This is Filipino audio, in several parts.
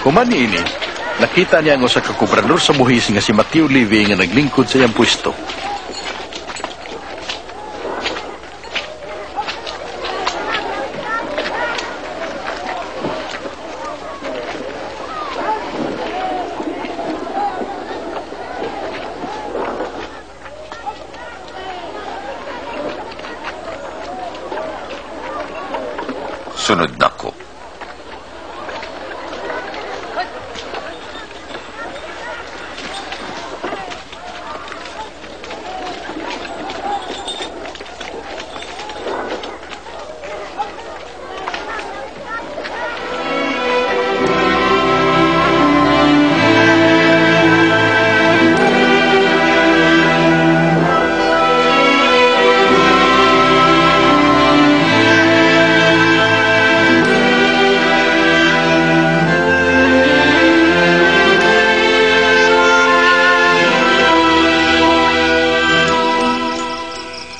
Human ini, nakita niya ang usa ka gobernador sa buhis nga si Mateo Levy nga naglingkod sa iyang pwesto. Sunod na ko.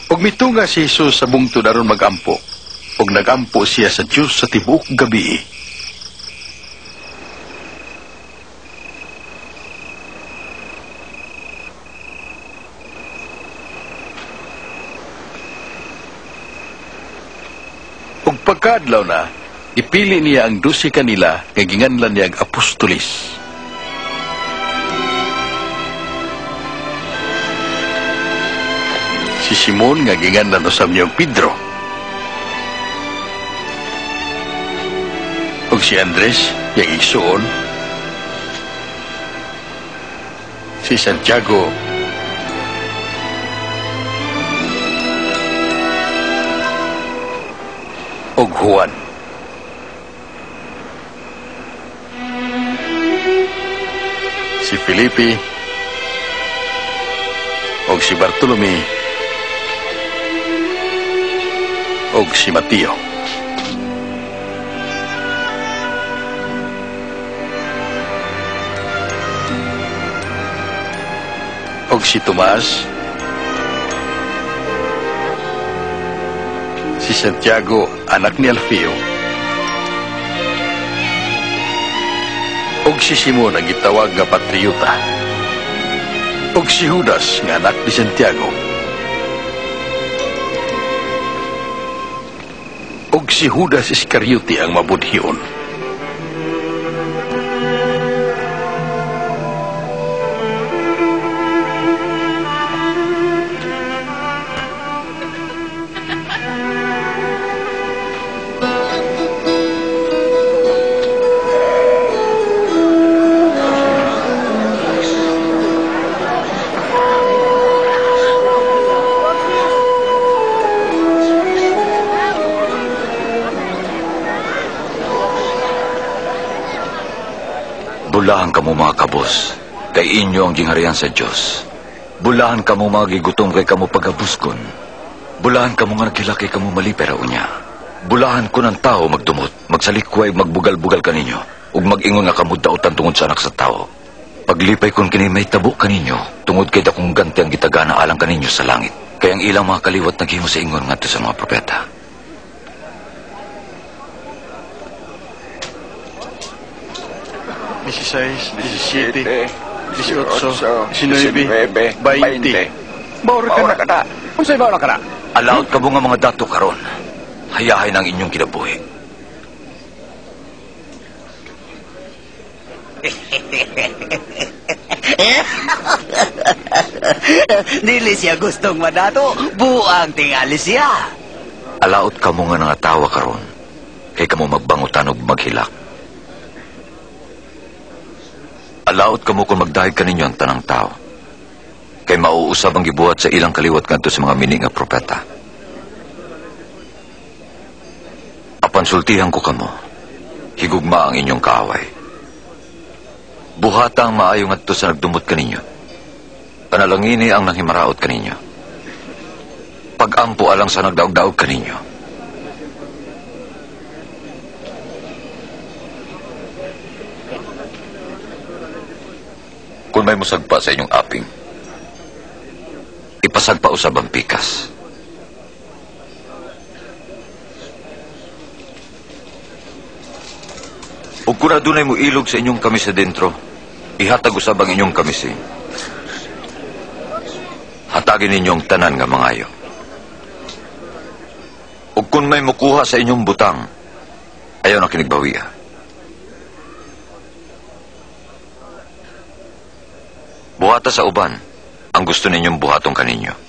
Ug mitunga si Jesus sa bungtod aron magampo, ug nagampo siya sa Dios sa tibuok gabi. Ug pagkaadlaw na, ipili niya ang 12 kanila nga ginganlan niya ang apostolis. Si Simon nga ginganlan usab niya og Pedro. Ug si Andres nga igsuon. Si Santiago. Ug Juan. Si Felipe. Ug si Bartolome. Og si Mateo. Og si Tomas. Si Santiago, anak ni Alfeo. Og si Simon ang gitawag nga Patriota. Og si Judas nga anak ni Santiago. Og si Judas Iscariote ang mabudhiyon. Bulahan kamo mga kabos, kay inyo ang gingharian sa Diyos. Bulahan kamo mga gigutom kay kamo pagabuskon. Bulahan kamo nga naghilaki kamo malipera unya. Bulahan ko ng tao magdumot, magsalikway, magbugal-bugal kaninyo, ug mag-ingon nga kamo dautan tungod sa anak sa tao. Paglipay kon kini may tabo kaninyo, tungod kay dakong ganti ang gitagana alang kaninyo sa langit. Kaya ang ilang mga kaliwat naghimo sa ingon ngadto sa mga propeta. Dieciséis, 17, 18, 19, 20. Maura ka na. Unsay maura ka na? Alaot ka mo nga mga dato karon. Hayahay ng inyong kinabuhi. Dili siya gustong madato, buang tingali siya. Alaot ka mo nga nangatawa karon. Kay kamo magbangutan og maghilak. Alaot ka mo kung magdahig ka ninyo ang tanang tao. Kay mauusab ang gibuhat sa ilang kaliwat ngadto sa mga mini nga propeta. Apan sultihan ko kamo, higugma ang inyong kaaway. Buhata ang maayo ngadto sa nagdumot kaninyo. Panalangini ang nanghimaraot kaninyo. Pag-ampo alang sa nagdaog-daog kaninyo. Kung may musagpa sa inyong aping, ipasagpa usab ang pikas. Ug kung adunay mo ilog sa inyong kamisa dentro, ihatag usab ang inyong kamisi. Hatagin ninyong tanan nga mangayo. Ug kung may mukuha sa inyong butang, ayaw na kinigbawiya. Buhata sa uban ang gusto ninyong buhatong kaninyo.